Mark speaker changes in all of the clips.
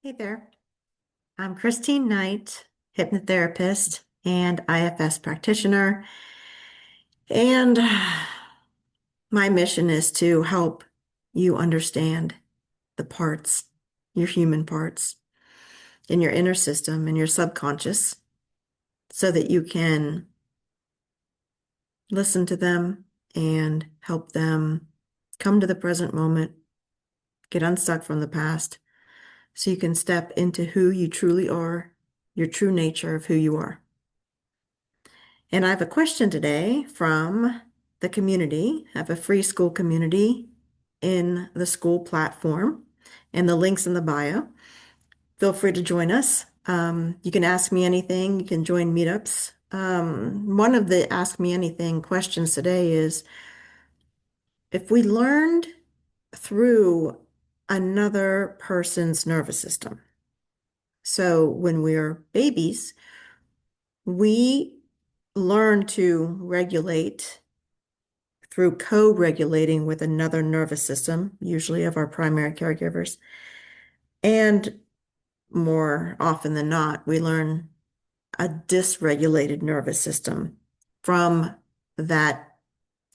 Speaker 1: Hey there. I'm Christine Knight, hypnotherapist and IFS practitioner. And my mission is to help you understand the parts, your human parts in your inner system and your subconscious so that you can listen to them and help them come to the present moment, get unstuck from the past so you can step into who you truly are, your true nature of who you are. And I have a question today from the community. I have a free Skool community in the Skool platform, and the link's in the bio. Feel free to join us. You can ask me anything. You can join meetups. One of the Ask Me Anything questions today is if we learned through another person's nervous system. So when we're babies, we learn to regulate through co-regulating with another nervous system, usually of our primary caregivers. And more often than not, we learn a dysregulated nervous system from that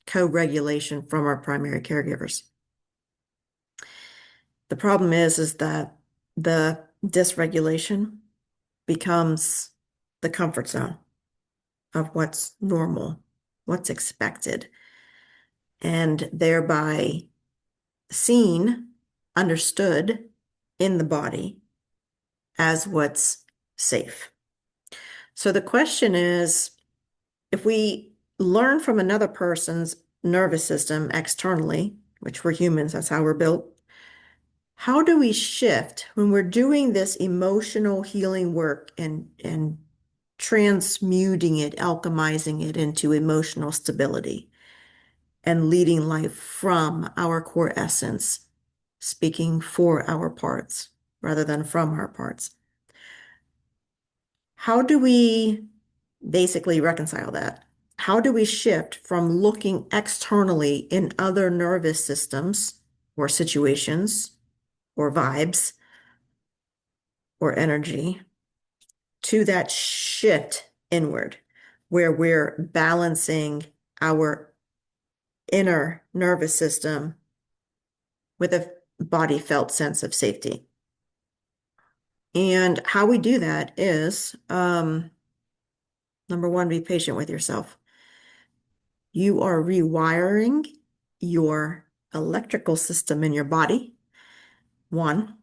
Speaker 1: co-regulation from our primary caregivers. The problem is that the dysregulation becomes the comfort zone of what's normal, what's expected, and thereby seen, understood in the body as what's safe. So the question is, if we learn from another person's nervous system externally, which we're humans, that's how we're built, how do we shift when we're doing this emotional healing work and transmuting it, alchemizing it into emotional stability and leading life from our core essence, speaking for our parts rather than from our parts? How do we basically reconcile that? How do we shift from looking externally in other nervous systems or situations or vibes or energy to that shift inward where we're balancing our inner nervous system with a body felt sense of safety? And how we do that is, number one, be patient with yourself. You are rewiring your electrical system in your body. One,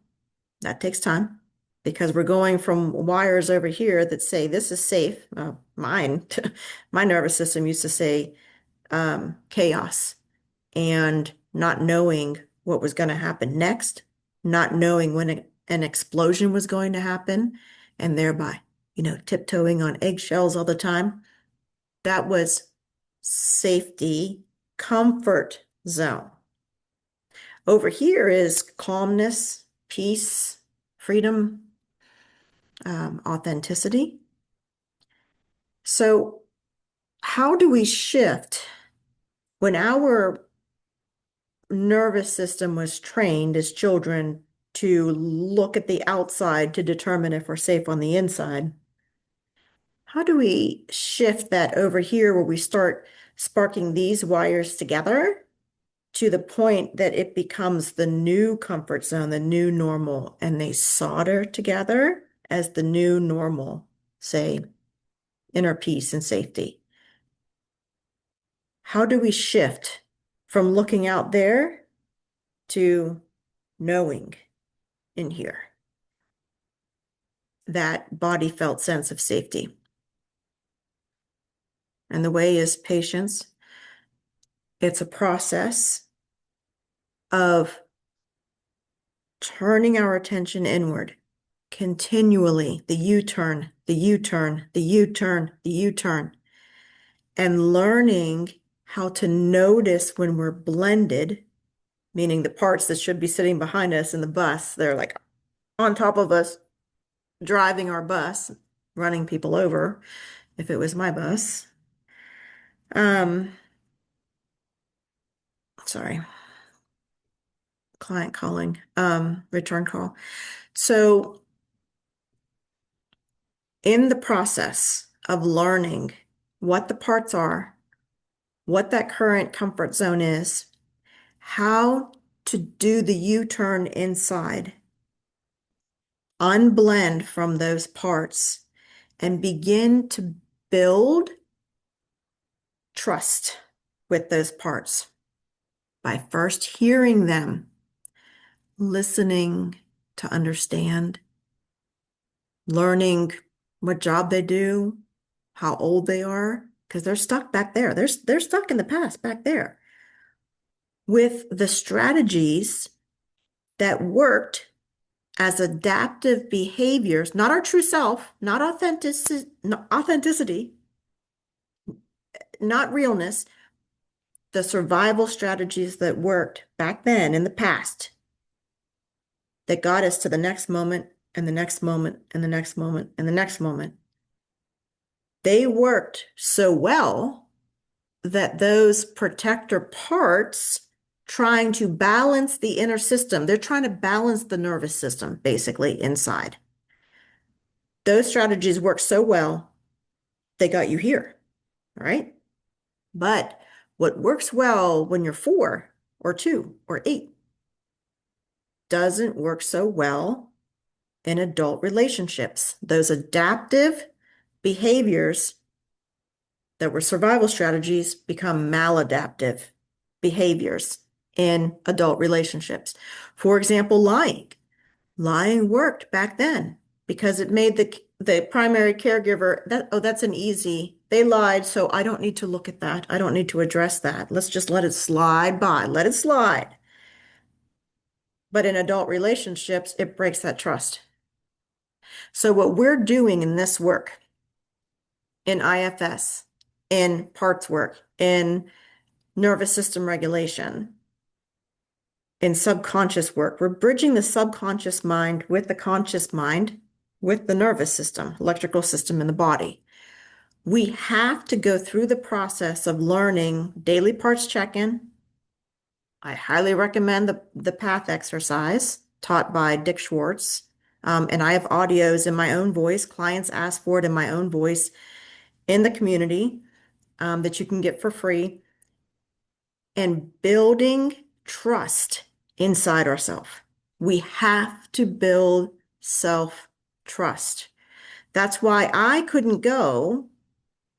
Speaker 1: that takes time because we're going from wires over here that say this is safe. Mine, my nervous system used to say chaos and not knowing what was going to happen next, not knowing when an explosion was going to happen, and thereby, tiptoeing on eggshells all the time. That was safety, comfort zone. Over here is calmness, peace, freedom, authenticity. So, how do we shift when our nervous system was trained as children to look at the outside to determine if we're safe on the inside? How do we shift that over here where we start sparking these wires together to the point that it becomes the new comfort zone, the new normal, and they solder together as the new normal, say, inner peace and safety? How do we shift from looking out there to knowing in here that body felt sense of safety? And the way is patience. It's a process of turning our attention inward continually, the U-turn, the U-turn, the U-turn, the U-turn, and learning how to notice when we're blended, meaning the parts that should be sitting behind us in the bus, they're like on top of us, driving our bus, running people over, if it was my bus. Um, sorry. client calling, return call. So in the process of learning what the parts are, what that current comfort zone is, how to do the U-turn inside, unblend from those parts, and begin to build trust with those parts by first hearing them, listening to understand, learning what job they do, how old they are, because they're stuck back there. They're stuck in the past back there with the strategies that worked as adaptive behaviors, not our true self, not authenticity, not realness, the survival strategies that worked back then in the past that got us to the next moment and the next moment and the next moment and the next moment. They worked so well that those protector parts trying to balance the inner system, they're trying to balance the nervous system basically inside. Those strategies work so well, they got you here, all right? But what works well when you're 4 or 2 or 8 doesn't work so well in adult relationships. Those adaptive behaviors that were survival strategies become maladaptive behaviors in adult relationships. For example, lying. Lying worked back then because it made the primary caregiver that's an easy, they lied, so I don't need to look at that. I don't need to address that. Let's just let it slide by. Let it slide. But in adult relationships, it breaks that trust. So what we're doing in this work, in IFS, in parts work, in nervous system regulation, in subconscious work, we're bridging the subconscious mind with the conscious mind, with the nervous system, electrical system in the body. We have to go through the process of learning daily parts check-in. I highly recommend the path exercise taught by Dick Schwartz. And I have audios in my own voice. Clients ask for it in my own voice in the community that you can get for free. And building trust inside ourselves. We have to build self-trust. That's why I couldn't go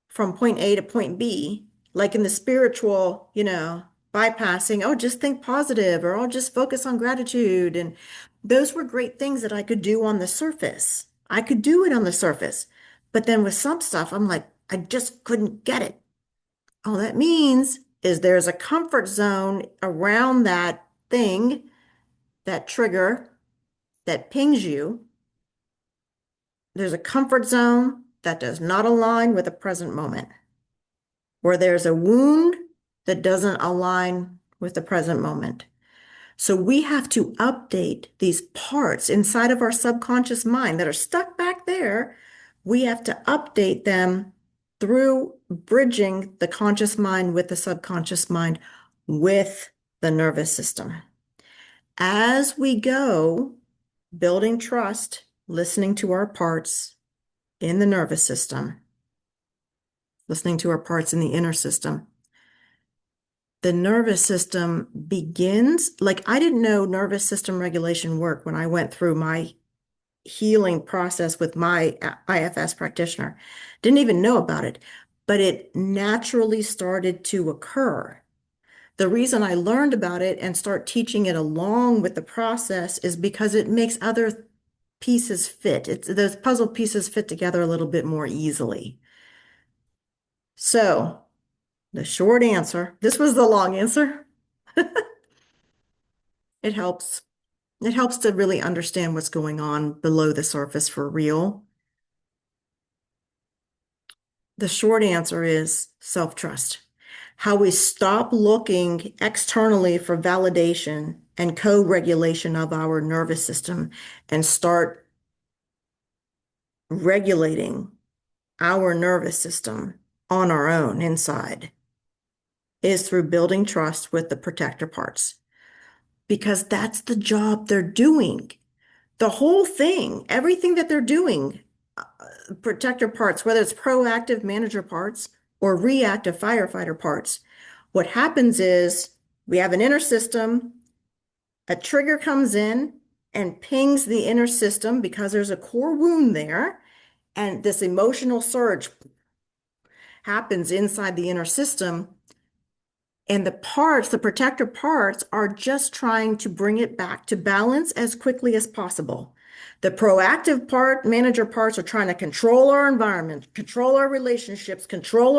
Speaker 1: from point A to point B, like in the spiritual, bypassing, oh, just think positive, or I'll just focus on gratitude. And those were great things that I could do on the surface. I could do it on the surface. But then with some stuff, I'm like, I just couldn't get it. All that means is there's a comfort zone around that thing, that trigger that pings you. There's a comfort zone that does not align with the present moment, where there's a wound that doesn't align with the present moment. So we have to update these parts inside of our subconscious mind that are stuck back there. We have to update them through bridging the conscious mind with the subconscious mind with the nervous system. As we go, building trust, listening to our parts in the nervous system, listening to our parts in the inner system, the nervous system begins, like I didn't know nervous system regulation worked when I went through my healing process with my IFS practitioner. Didn't even know about it, but it naturally started to occur. The reason I learned about it and start teaching it along with the process is because it makes other pieces fit. Those puzzle pieces fit together a little bit more easily. So the short answer, this was the long answer. It helps. It helps to really understand what's going on below the surface for real. The short answer is self-trust. How we stop looking externally for validation and co-regulation of our nervous system and start regulating our nervous system on our own inside is through building trust with the protector parts. because that's the job they're doing. The whole thing, everything that they're doing, uh, protector parts, whether it's proactive manager parts or reactive firefighter parts, what happens is we have an inner system, a trigger comes in and pings the inner system because there's a core wound there, and this emotional surge happens inside the inner system. And the parts, the protector parts, are just trying to bring it back to balance as quickly as possible. The proactive part, manager parts, are trying to control our environment, control our relationships, control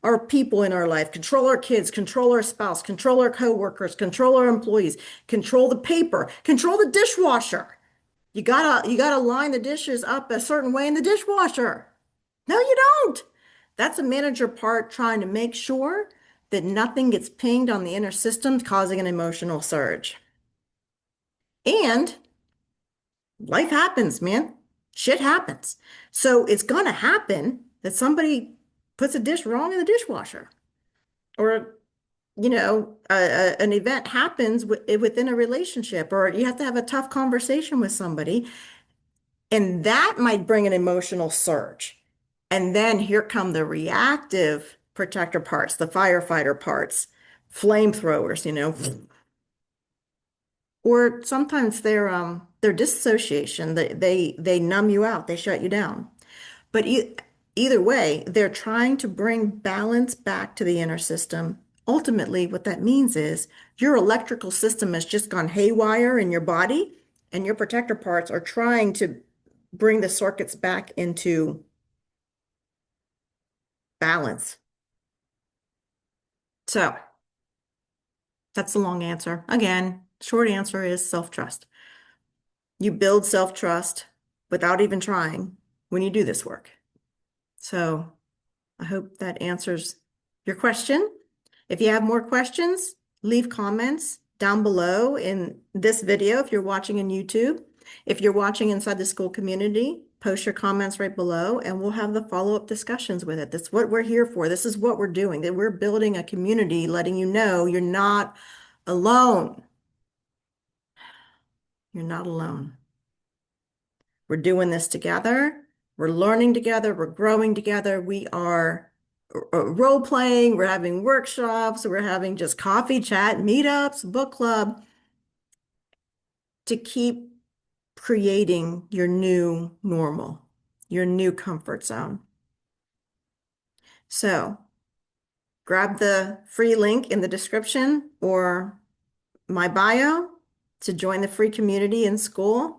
Speaker 1: our people in our life, control our kids, control our spouse, control our coworkers, control our employees, control the paper, control the dishwasher. You gotta line the dishes up a certain way in the dishwasher. No, you don't. That's a manager part trying to make sure that nothing gets pinged on the inner system, causing an emotional surge. And life happens, man. Shit happens. So it's gonna happen that somebody puts a dish wrong in the dishwasher, or an event happens within a relationship, or you have to have a tough conversation with somebody, and that might bring an emotional surge. And then here come the reactive protector parts, the firefighter parts, flamethrowers. Or sometimes they're dissociation. They numb you out, they shut you down. But either way, they're trying to bring balance back to the inner system. Ultimately, what that means is your electrical system has just gone haywire in your body, and your protector parts are trying to bring the circuits back into balance. So that's the long answer. Again, short answer is self-trust. You build self-trust without even trying when you do this work. So I hope that answers your question. If you have more questions, leave comments down below in this video if you're watching in YouTube. If you're watching inside the Skool community, post your comments right below and we'll have the follow-up discussions with it. That's what we're here for. This is what we're doing, that we're building a community, letting you know you're not alone. You're not alone. We're doing this together. We're learning together. We're growing together. We are role playing. We're having workshops. We're having just coffee chat, meetups, book club to keep creating your new normal, your new comfort zone. So grab the free link in the description or my bio to join the free community in Skool.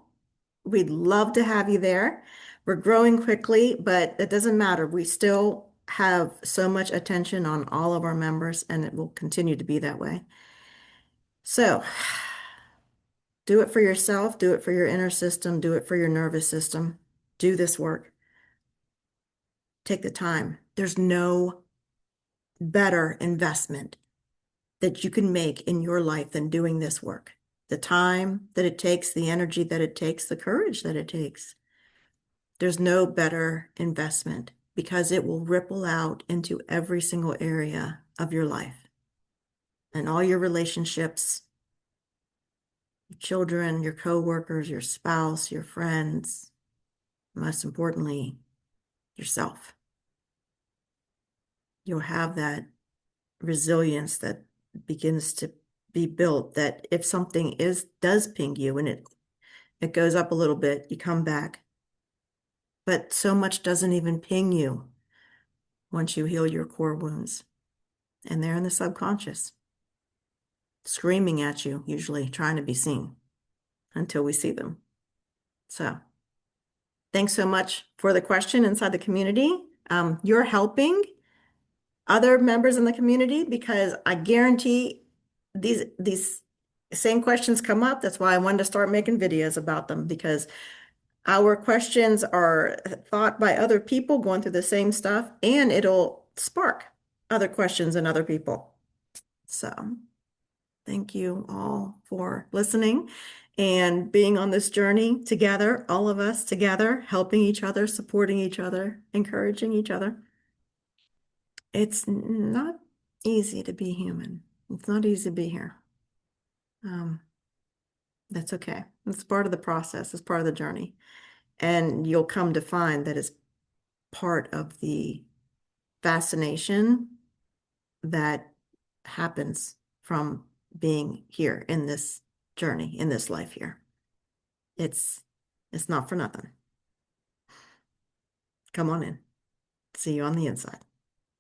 Speaker 1: We'd love to have you there. We're growing quickly, but it doesn't matter. We still have so much attention on all of our members, and it will continue to be that way. So do it for yourself, do it for your inner system, do it for your nervous system. Do this work. Take the time. There's no better investment that you can make in your life than doing this work. The time that it takes, the energy that it takes, the courage that it takes. There's no better investment because it will ripple out into every single area of your life and all your relationships, your children, your coworkers, your spouse, your friends, most importantly, yourself. You'll have that resilience that begins to be built, that if something does ping you and it goes up a little bit, you come back. But so much doesn't even ping you once you heal your core wounds. And they're in the subconscious, screaming at you, usually trying to be seen until we see them. So thanks so much for the question inside the community. You're helping other members in the community because I guarantee these same questions come up. That's why I wanted to start making videos about them, because our questions are thought by other people going through the same stuff, and it'll spark other questions in other people. So thank you all for listening and being on this journey together, all of us together, helping each other, supporting each other, encouraging each other. It's not easy to be human. It's not easy to be here. That's okay. It's part of the process. It's part of the journey. And you'll come to find that it's part of the fascination that happens from being here in this journey, in this life here. It's it's not for nothing. Come on in. See you on the inside.